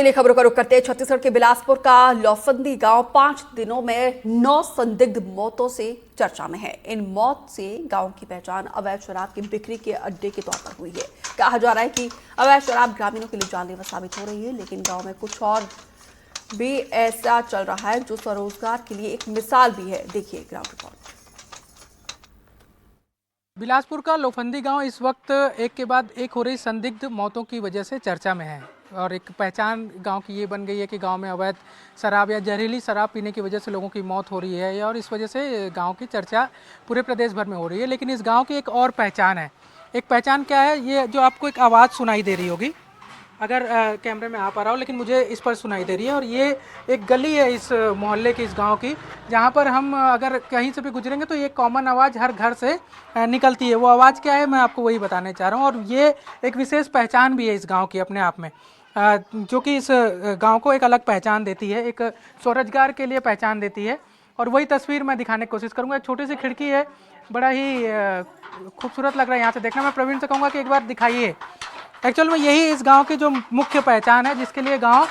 पहले खबरों का रुख करते हैं। छत्तीसगढ़ के बिलासपुर का लौफंदी गांव 5 दिनों में 9 संदिग्ध मौतों से चर्चा में है। इन मौत से गांव की पहचान अवैध शराब की बिक्री के अड्डे के तौर पर हुई है। कहा जा रहा है कि अवैध शराब ग्रामीणों के लिए जानलेवा साबित हो रही है, लेकिन गांव में कुछ और भी ऐसा चल रहा है जो स्वरोजगार के लिए एक मिसाल भी है। देखिए ग्राउंड रिपोर्ट। बिलासपुर का लोफंदी गांव इस वक्त एक के बाद एक हो रही संदिग्ध मौतों की वजह से चर्चा में है और एक पहचान गांव की ये बन गई है कि गांव में अवैध शराब या जहरीली शराब पीने की वजह से लोगों की मौत हो रही है और इस वजह से गांव की चर्चा पूरे प्रदेश भर में हो रही है। लेकिन इस गांव की एक और पहचान है। एक पहचान क्या है? ये जो आपको एक आवाज़ सुनाई दे रही होगी, अगर कैमरे में आ पा रहा हो, लेकिन मुझे इस पर सुनाई दे रही है और ये एक गली है इस मोहल्ले की, इस गांव की, जहां पर हम अगर कहीं से भी गुजरेंगे तो ये कॉमन आवाज़ हर घर से निकलती है। वो आवाज़ क्या है मैं आपको वही बताने चाह रहा हूं और ये एक विशेष पहचान भी है इस गांव की अपने आप में, जो कि इस गांव को एक अलग पहचान देती है, एक स्वरोजगार के लिए पहचान देती है। और वही तस्वीर मैं दिखाने की कोशिश करूँगा। एक छोटी सी खिड़की है, बड़ा ही खूबसूरत लग रहा है यहाँ से देखना। मैं प्रवीण से कहूँगा कि एक बार दिखाइए। एक्चुअल में यही इस गांव की जो मुख्य पहचान है, जिसके लिए गांव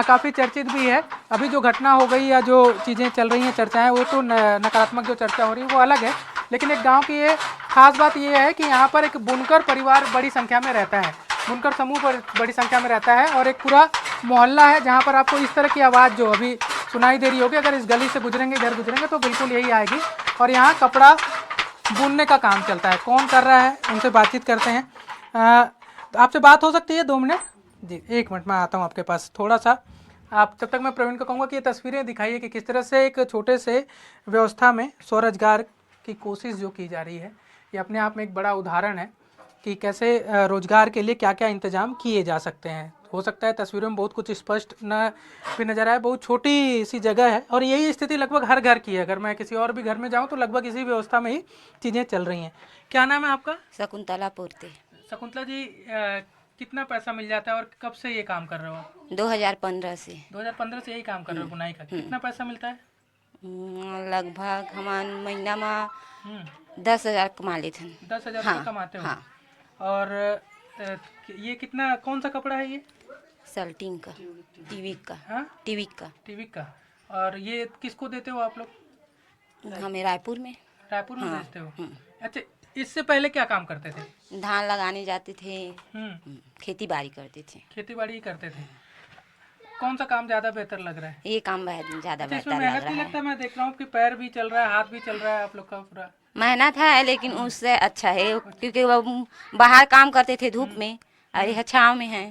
काफ़ी चर्चित भी है। अभी जो घटना हो गई या जो चीज़ें चल रही हैं, चर्चाएं, वो तो नकारात्मक जो चर्चा हो रही है वो अलग है, लेकिन एक गांव की ये खास बात ये है कि यहाँ पर एक बुनकर परिवार बड़ी संख्या में रहता है, बुनकर समूह पर बड़ी संख्या में रहता है और एक पूरा मोहल्ला है जहाँ पर आपको इस तरह की आवाज़ जो अभी सुनाई दे रही होगी, अगर इस गली से गुजरेंगे, इधर गुजरेंगे तो बिल्कुल यही आएगी। और यहाँ कपड़ा बुनने का काम चलता है। कौन कर रहा है उनसे बातचीत करते हैं। आपसे बात हो सकती है 2 मिनट? जी 1 मिनट, मैं आता हूँ आपके पास थोड़ा सा। आप तब तक मैं प्रवीण को कहूँगा कि ये तस्वीरें दिखाइए कि किस तरह से एक छोटे से व्यवस्था में स्वरोजगार की कोशिश जो की जा रही है, ये अपने आप में एक बड़ा उदाहरण है कि कैसे रोजगार के लिए क्या क्या इंतजाम किए जा सकते हैं। हो सकता है तस्वीरों में बहुत कुछ स्पष्ट न भी नजर आए, बहुत छोटी सी जगह है और यही स्थिति लगभग हर घर की है। अगर मैं किसी और भी घर में जाऊँ तो लगभग इसी व्यवस्था में ही चीज़ें चल रही हैं। क्या नाम है आपका? शकुंतला पूर्ति। शकुंतला जी, कितना पैसा मिल जाता है और कब से ये काम कर रहे हो? 2015 से। 2015 से यही काम कर रहे हो बुनाई का? कितना पैसा मिलता है? लगभग हमान महीना में 10,000 कमा लेते हैं। 10,000 हाँ, कमाते हो? हाँ। और ये कितना, कौन सा कपड़ा है ये? सल्टिंग का, टीवी का। हाँ, टीवी का। टीवी का। और ये किसको देते हो आप लोग? हमें रायपुर में। रायपुर में हाँ, बेचते हो? अच्छा, इससे पहले क्या काम करते थे? धान लगाने जाते थे, खेती बाड़ी करते थे। खेती बाड़ी करते थे। कौन सा काम ज्यादा बेहतर लग रहा है? ये काम ज्यादा अच्छा, बेहतर इसमें लग मेहनत रहा नहीं है। लगता? मैं देख रहा हूँ कि पैर भी चल रहा है, हाथ भी चल रहा है आप लोग का पूरा। मेहनत है लेकिन उससे अच्छा है, क्योंकि वो बाहर काम करते थे धूप में और यह छाँव में है।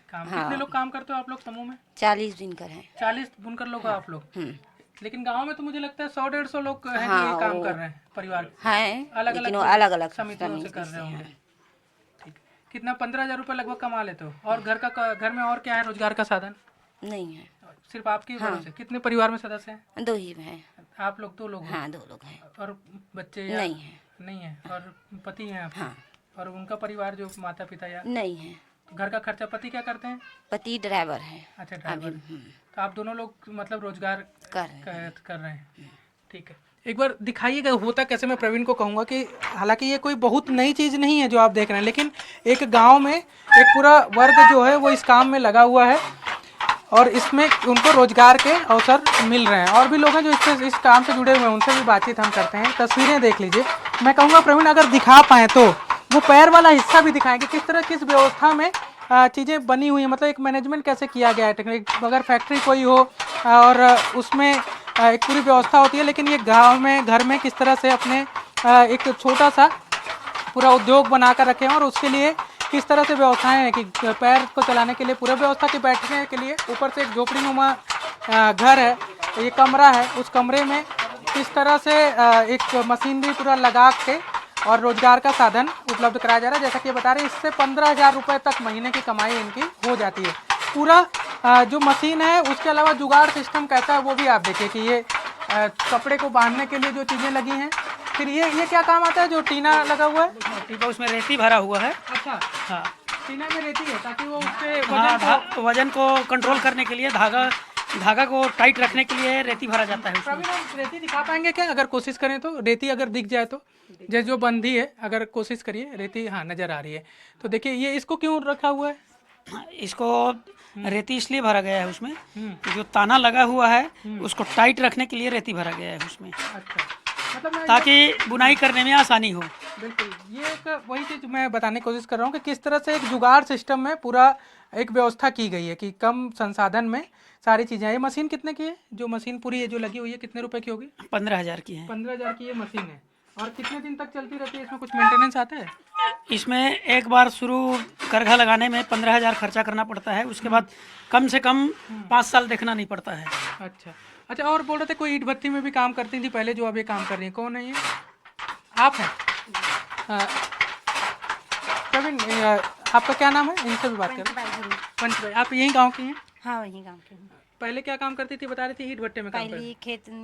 काम हाँ। कितने लोग काम करते हो आप लोग समूह में? 40 बुनकर हैं। 40 बुनकर लोग हो आप लोग? लेकिन गांव में तो मुझे लगता है 100-150 लोग हैं हाँ, जो ये काम कर रहे हैं, परिवार हैं, अलग लेकिन अलग वो अलग अलग समितियों से कर रहे होंगे। ठीक। कितना, 15,000 रुपये लगभग कमा लेते हो? और घर में और क्या है रोजगार का साधन? नहीं है। सिर्फ आपकी वजह से? कितने परिवार में सदस्य हैं? 2 ही हैं। आप लोग 2 लोग हो? हाँ, 2 लोग हैं। और बच्चे नहीं है। नहीं है। और पति हैं आपके? हाँ। और उनका परिवार जो माता पिता या? नहीं है। तो घर का खर्चा पति क्या करते हैं? पति ड्राइवर है। अच्छा, ड्राइवर। तो आप दोनों लोग मतलब रोजगार कर रहे हैं। ठीक है, एक बार दिखाइएगा होता कैसे। मैं प्रवीण को कहूँगा कि हालांकि ये कोई बहुत नई चीज़ नहीं है जो आप देख रहे हैं, लेकिन एक गांव में एक पूरा वर्ग जो है वो इस काम में लगा हुआ है और इसमें उनको रोजगार के अवसर मिल रहे हैं। और भी लोग हैं जो इस काम से जुड़े हुए हैं, उनसे भी बातचीत हम करते हैं। तस्वीरें देख लीजिए। मैं कहूँगा प्रवीण अगर दिखा पाएँ तो वो पैर वाला हिस्सा भी दिखाएंगे, किस तरह किस व्यवस्था में चीज़ें बनी हुई हैं, मतलब एक मैनेजमेंट कैसे किया गया है। टेक्निक अगर फैक्ट्री कोई हो और उसमें एक पूरी व्यवस्था होती है, लेकिन ये गांव में घर में किस तरह से अपने एक छोटा सा पूरा उद्योग बना कर रखे हैं और उसके लिए किस तरह से व्यवस्थाएं हैं कि पैर को चलाने के लिए पूरा व्यवस्था की, बैठने के लिए ऊपर से एक झोपड़ी नुमा घर है, ये कमरा है, उस कमरे में किस तरह से एक मशीनरी पूरा लगा के और रोजगार का साधन उपलब्ध कराया जा रहा है। जैसा कि ये बता रहे हैं, इससे 15,000 रुपये तक महीने की कमाई इनकी हो जाती है। पूरा जो मशीन है उसके अलावा जुगाड़ सिस्टम कैसा है वो भी आप देखिए कि ये कपड़े को बांधने के लिए जो चीज़ें लगी हैं। फिर ये क्या काम आता है जो टीना लगा हुआ है? टीपा, उसमें रेती भरा हुआ है। अच्छा, हाँ, टीना में रेती है ताकि वो उसके वजन को कंट्रोल करने के लिए, धागा को टाइट रखने के लिए रेती भरा जाता है उसमें। प्रवीण, रेती दिखा पाएंगे क्या? अगर कोशिश करें तो रेती अगर दिख जाए तो, जैसे जो बंधी है, अगर कोशिश करिए, रेती हाँ नज़र आ रही है। तो देखिए ये इसको क्यों रखा हुआ है? इसको रेती इसलिए भरा गया है उसमें, जो ताना लगा हुआ है उसको टाइट रखने के लिए रेती भरा गया है उसमें, अच्छा, मतलब मैं ताकि बुनाई करने में आसानी हो। बिल्कुल, ये एक वही चीज़ मैं बताने की कोशिश कर रहा हूँ कि किस तरह से एक जुगाड़ सिस्टम में पूरा एक व्यवस्था की गई है कि कम संसाधन में सारी चीज़ें। ये मशीन कितने की है? जो मशीन पूरी है जो लगी हुई है कितने रुपए की होगी? 15,000 की है। 15,000 की ये मशीन है। और कितने दिन तक चलती रहती है? इसमें कुछ मेंटेनेंस आता है? इसमें एक बार शुरू करघा लगाने में 15,000 खर्चा करना पड़ता है, उसके बाद कम से कम 5 साल देखना नहीं पड़ता है। अच्छा अच्छा, और बोल रहे थे कोई ईंट भट्टी में भी काम करती थी पहले, जो अब ये काम कर रही है, कौन है ये? आप हैं? प्रवीण, आपका क्या नाम है? इनसे भी बात करें। पंच भाई, आप यही गांव के हैं? हाँ, वहीं गाँव के हूँ। पहले क्या काम करती थी बता रही थी? ईंट भट्टे में काम पहले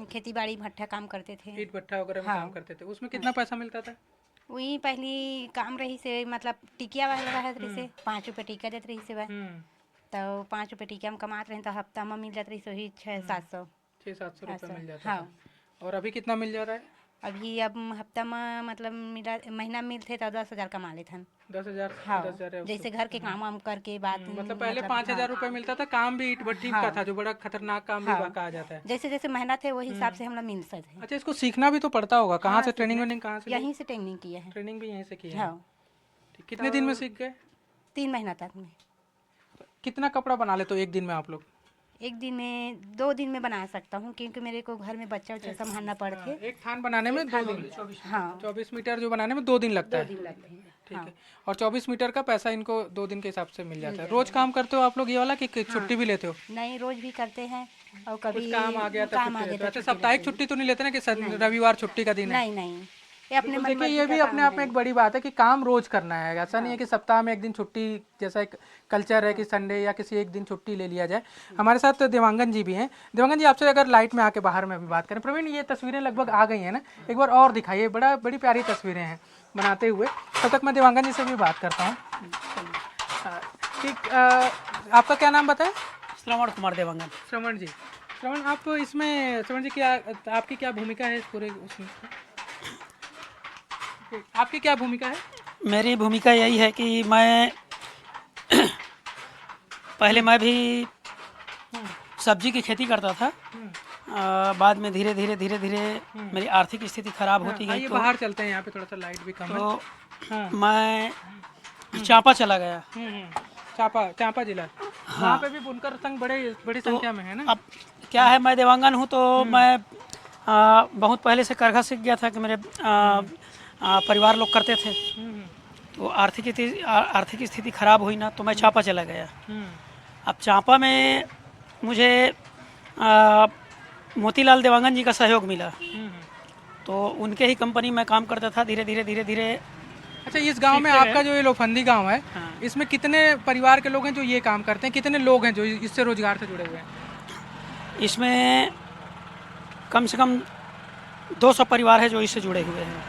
खेती बाड़ी भट्ठा काम करते थे। ईंट भट्टा वगैरह में हाँ। काम करते थे। उसमें कितना पैसा मिलता था? वही पहली काम रही से मतलब टिकिया वाला रहत रही से 5 रुपये टिका देते रही से तो 5 रुपये टिकिया में कमाते रहे तो हफ्ता में मिल जाते रही वही 600-700 600-700 रुपये मिल जाता हाँ। था। और अभी कितना मिल जा रहा है? अभी अब हफ्ता में मतलब मिला महीना मिलते तो 10,000 कमा लेते हैं। 10,000? हाँ, 10,000 है जैसे घर के काम वाम करके बाद मतलब पहले 5,000 रुपये मिलता था। काम भी ईंट भट्टी का था, जो बड़ा खतरनाक काम भी कहा जाता है। जैसे जैसे मेहनत है वही हिसाब से हम लोग मिलते थे। अच्छा, इसको सीखना भी तो पड़ता होगा। कहाँ से ट्रेनिंग वेनिंग कहाँ से? यहीं से ट्रेनिंग किया है। ट्रेनिंग भी यहीं से की है? हाँ। ठीक, कितने दिन में सीख गए? 3 महीना तक में। कितना कपड़ा बना लेते हो एक दिन में आप लोग? एक दिन में 2 दिन में बना सकता हूँ क्योंकि मेरे को घर में बच्चा उच्चा संभालना पड़ते। एक थान बनाने में 2 दिन? हाँ, 24 मीटर जो बनाने में 2 दिन लगता है? लगते हैं। ठीक है। और 24 मीटर का पैसा इनको 2 दिन के हिसाब से मिल जाता है। रोज काम करते हो आप लोग ये वाला कि छुट्टी भी लेते हो? नहीं, रोज भी करते हैं और कभी काम आ गया तो काम आ छुट्टी गया लेते हो। तो अच्छा, साप्ताहिक छुट्टी तो नहीं लेते ना कि रविवार छुट्टी का दिन है? नहीं नहीं, ये अपने मन देखिए, ये भी अपने आप में एक बड़ी बात है कि काम रोज करना है। ऐसा नहीं है कि सप्ताह में एक दिन छुट्टी, जैसा एक कल्चर है कि संडे या किसी एक दिन छुट्टी ले लिया जाए। हमारे साथ देवांगन जी भी हैं। देवांगन जी, आपसे अगर लाइट में आके बाहर में भी बात करें। प्रवीण, ये तस्वीरें लगभग आ गई हैं ना, एक बार और दिखाइए। बड़ी प्यारी तस्वीरें हैं बनाते हुए। तब तक मैं देवांगन जी से भी बात करता हूँ। ठीक, आपका क्या नाम बताएं? श्रवण कुमार देवांगन। श्रवण जी, श्रवण आप इसमें, श्रवण जी क्या आपकी क्या भूमिका है इस पूरे उसमें? आपकी क्या भूमिका है? मेरी भूमिका यही है कि मैं पहले मैं भी सब्जी की खेती करता था। बाद में धीरे धीरे मेरी आर्थिक स्थिति खराब होती गई ये तो बाहर चलते हैं, यहाँ पे थोड़ा सा लाइट भी कम है। मैं चांपा चला गया। चांपा जिला। वहाँ पे भी बुनकर संघ बड़ी संख्या में है ना? अब क्या है, मैं देवांगन हूँ तो मैं बहुत पहले से करघा सीख गया था कि मेरे परिवार लोग करते थे। तो आर्थिक स्थिति खराब हुई ना तो मैं चांपा चला गया। अब चांपा में मुझे मोतीलाल देवांगन जी का सहयोग मिला, तो उनके ही कंपनी में काम करता था धीरे धीरे। अच्छा, इस गांव में आपका जो ये लोफंदी गांव है, इसमें कितने परिवार के लोग हैं जो ये काम करते हैं? कितने लोग हैं जो इससे रोजगार से जुड़े हुए हैं? इसमें कम से कम 200 परिवार है जो इससे जुड़े हुए हैं।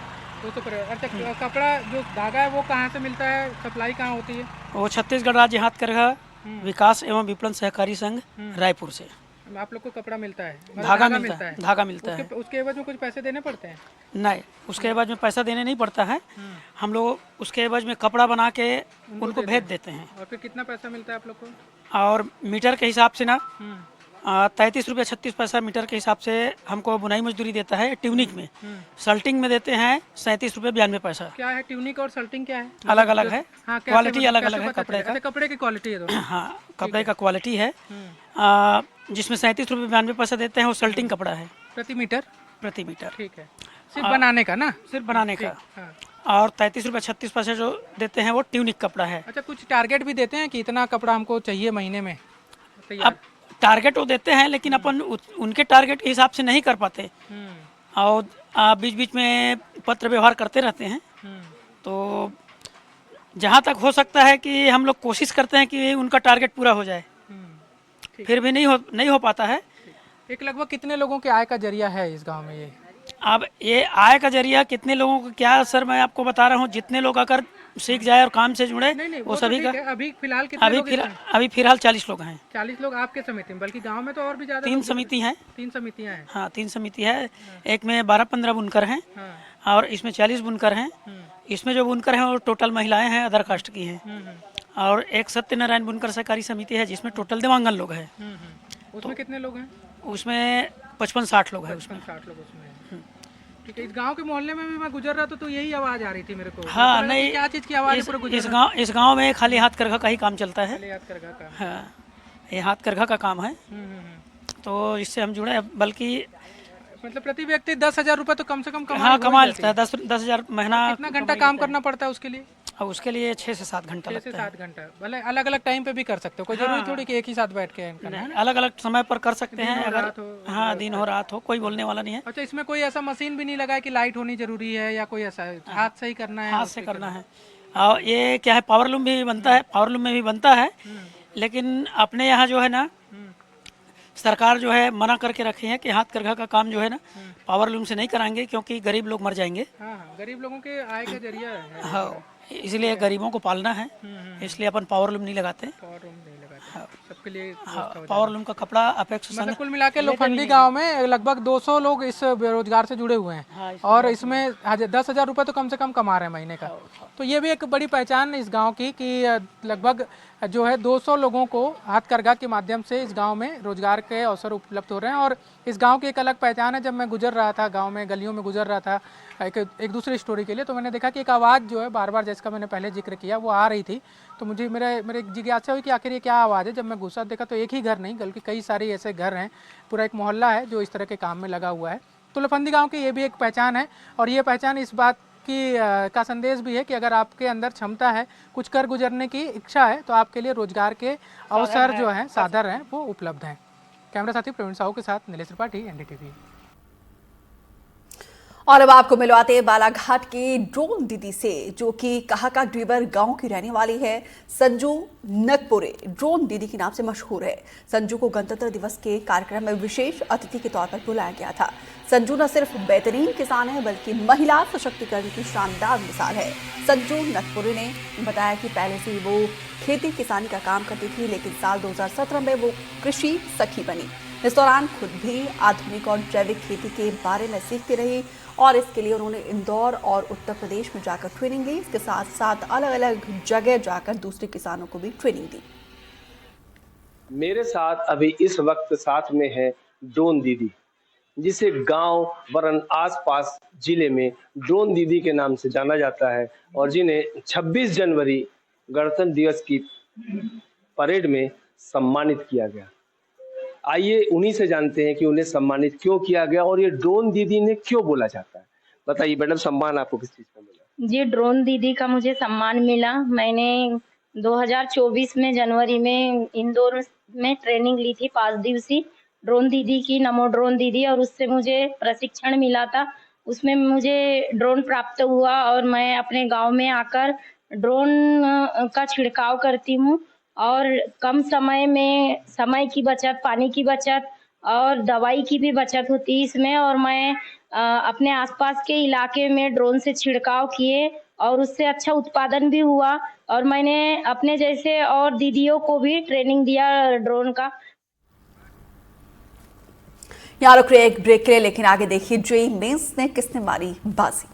200 परिवार। अच्छा, कपड़ा जो धागा है वो कहाँ से मिलता है? सप्लाई कहाँ होती है? वो छत्तीसगढ़ राज्य हाथ करघा विकास एवं विपणन सहकारी संघ रायपुर से आप लोग को कपड़ा मिलता है? मतलब धागा मिलता है। धागा मिलता है। उसके एवज में कुछ पैसे देने पड़ते हैं? नहीं, उसके एवज में पैसा देने नहीं पड़ता है। हम लोग उसके एवज में कपड़ा बना के उनको भेज देते हैं। और फिर कितना पैसा मिलता है आप लोग को? और मीटर के हिसाब से ना 33 रुपये 36 पैसा मीटर के हिसाब से हमको बुनाई मजदूरी देता है। ट्यूनिक में, सल्टिंग में देते हैं 37 रुपये 92 पैसा। क्या है ट्यूनिक और सल्टिंग क्या है? अलग अलग है, क्वालिटी अलग अलग है पता कपड़े चलेगा? का। कपड़े की क्वालिटी है दोनों? हाँ, कपड़े का क्वालिटी है। जिसमें 37 रुपये 92 पैसा देते हैं वो सल्टिंग कपड़ा है प्रति मीटर? प्रति मीटर। ठीक है, सिर्फ बनाने का ना? सिर्फ बनाने का। हाँ। और 33 रुपये 36 पैसे जो देते हैं वो ट्यूनिक कपड़ा है। अच्छा, कुछ टारगेट भी देते हैं कि इतना कपड़ा हमको चाहिए महीने में? अब टारगेट वो देते हैं लेकिन अपन उनके टारगेट के हिसाब से नहीं कर पाते और बीच बीच में पत्र व्यवहार करते रहते हैं। तो जहाँ तक हो सकता है कि हम लोग कोशिश करते हैं कि उनका टारगेट पूरा हो जाए, फिर भी नहीं हो पाता है। एक लगभग कितने लोगों के आय का जरिया है इस गांव में ये? अब ये आय का जरिया कितने लोगों को, क्या सर मैं आपको बता रहा हूँ, जितने लोग अगर सीख जाए और काम से जुड़े वो सभी का। अभी फिलहाल कितने लोग इसमें? अभी फिलहाल 40 लोग हैं। 40 लोग आपके समिति में? बल्कि गांव में तो और भी ज्यादा। 3 समिति हैं। 3 समितियां हैं? हाँ, 3 समिति है। एक में 12-15 बुनकर हैं और इसमें 40 बुनकर हैं। इसमें जो बुनकर हैं वो टोटल महिलाएं हैं, अदर कास्ट की हैं। और एक सत्यनारायण बुनकर सहकारी समिति है जिसमें टोटल दिव्यांगन लोग हैं। उसमें कितने लोग हैं? उसमें 55-60 लोग हैं उसमें। 60 लोग उसमें हैं। ठीक है। इस गांव के मोहल्ले में भी मैं गुजर रहा था तो यही आवाज़ आ रही थी मेरे को। हाँ, तो नहीं, क्या चीज़ की आवाज़ है? पूरा गुजर इस गांव में खाली हाथ करघा का ही काम चलता है। याद करगा का। हाँ, ये हाथ करघा का काम है। तो इससे हम जुड़े हैं, बल्कि मतलब प्रति व्यक्ति 10,000 रुपये तो कम से कम हाँ कमा लेता है। 10,000 महीना। कितना घंटा काम करना पड़ता है उसके लिए? और उसके लिए 6 से 7 घंटा 6 से लगता है। 7 घंटा। भले अलग अलग टाइम पे भी कर सकते हो, कोई जरूरी थोड़ी कि एक ही साथ बैठ के करना है। अलग अलग समय पर कर सकते हैं अगर। रात हो, हाँ, दिन हो रात हो, कोई बोलने वाला नहीं है। अच्छा, इसमें कोई ऐसा मशीन भी नहीं लगा है कि लाइट होनी जरूरी है या कोई ऐसा हाथ से ही करना है? हाथ से करना है। और ये क्या है, पावर लूम भी बनता है, पावर लूम में भी बनता है। लेकिन अपने यहाँ जो है ना, सरकार जो है मना करके रखी है कि हाथ करघा का काम जो है ना पावर लूम से नहीं कराएंगे, क्योंकि गरीब लोग मर जाएंगे। हाँ, गरीब लोगों के आय का जरिया है। हाँ, इसलिए गरीबों को पालना है, इसलिए अपन पावर लूम नहीं लगाते। पावर लूम नहीं लगाते, सबके लिए हाँ, पावर लूम का कपड़ा अपेक्ष मतलब कुल मिला के लोखंडी गांव में लगभग 200 लोग इस बेरोजगार से जुड़े हुए हैं। और इसमें 10,000 रुपये तो कम से कम कमा रहे हैं महीने का। तो ये भी एक बड़ी पहचान है इस गांव की कि लगभग जो है 200 लोगों को हाथकरघा के माध्यम से इस गांव में रोजगार के अवसर उपलब्ध हो रहे हैं। और इस गांव की एक अलग पहचान है। जब मैं गुजर रहा था गांव में, गलियों में गुजर रहा था एक दूसरी स्टोरी के लिए, तो मैंने देखा कि एक आवाज़ जो है बार बार, जिसका मैंने पहले जिक्र किया, वो आ रही थी। तो मुझे मेरे एक जिज्ञासा हुई कि आखिर ये क्या आवाज़ है। जब मैं घुसा देखा तो एक ही घर नहीं बल्कि कई सारे ऐसे घर हैं, पूरा एक मोहल्ला है जो इस तरह के काम में लगा हुआ है। तो लोफंदी गाँव की ये भी एक पहचान है। और ये पहचान इस बात की का संदेश भी है कि अगर आपके अंदर क्षमता है, कुछ कर गुजरने की इच्छा है, तो आपके लिए रोजगार के अवसर जो हैं, साधन हैं, वो उपलब्ध हैं। कैमरा साथी प्रवीण साहू के साथ नीलेश त्रिपाठी, एनडीटीवी। और अब आपको मिलवाते हैं बालाघाट की ड्रोन दीदी से, जो कि कहाका ड्रीवर गांव की रहने वाली है। संजू नकपुरे ड्रोन दीदी के नाम से मशहूर है। संजू को गणतंत्र दिवस के कार्यक्रम में विशेष अतिथि के तौर पर बुलाया गया था। संजू न सिर्फ बेहतरीन किसान है बल्कि महिला सशक्तिकरण की शानदार मिसाल है। संजू नकपुरे ने बताया कि पहले से वो खेती किसानी का काम करती थी, लेकिन साल 2017 में वो कृषि सखी बनी। इस दौरान खुद भी आधुनिक और जैविक खेती के बारे में सीखती रही और इसके लिए उन्होंने इंदौर और उत्तर प्रदेश में जाकर ट्रेनिंग ली। इसके साथ साथ अलग अलग जगह जाकर दूसरे किसानों को भी ट्रेनिंग दी। मेरे साथ अभी इस वक्त साथ में है ड्रोन दीदी, जिसे गांव वरन आसपास जिले में ड्रोन दीदी के नाम से जाना जाता है और जिन्हें 26 जनवरी गणतंत्र दिवस की परेड में सम्मानित किया गया। आइए उन्हीं से जानते हैं कि उन्हें सम्मानित क्यों किया गया और ये ड्रोन दीदी ने क्यों बोला जाता है। बताइए मैडम, सम्मान आपको किस चीज का मिला? जी, ड्रोन दीदी का मुझे सम्मान मिला। मैंने 2024 में जनवरी में इंदौर में ट्रेनिंग ली थी 5 दिवसीय ड्रोन दीदी की, नमो ड्रोन दीदी, और उससे मुझे प्रशिक्षण मिला था। उसमें मुझे ड्रोन प्राप्त हुआ और मैं अपने गांव में आकर ड्रोन का छिड़काव करती हूँ और कम समय में समय की बचत, पानी की बचत और दवाई की भी बचत होती है इसमें। और मैं अपने आसपास के इलाके में ड्रोन से छिड़काव किए और उससे अच्छा उत्पादन भी हुआ और मैंने अपने जैसे और दीदियों को भी ट्रेनिंग दिया ड्रोन का। यहाँ रुक रहे एक ब्रेक के लिए, लेकिन आगे देखिए जेईई मेंस ने किसने मारी बाजी।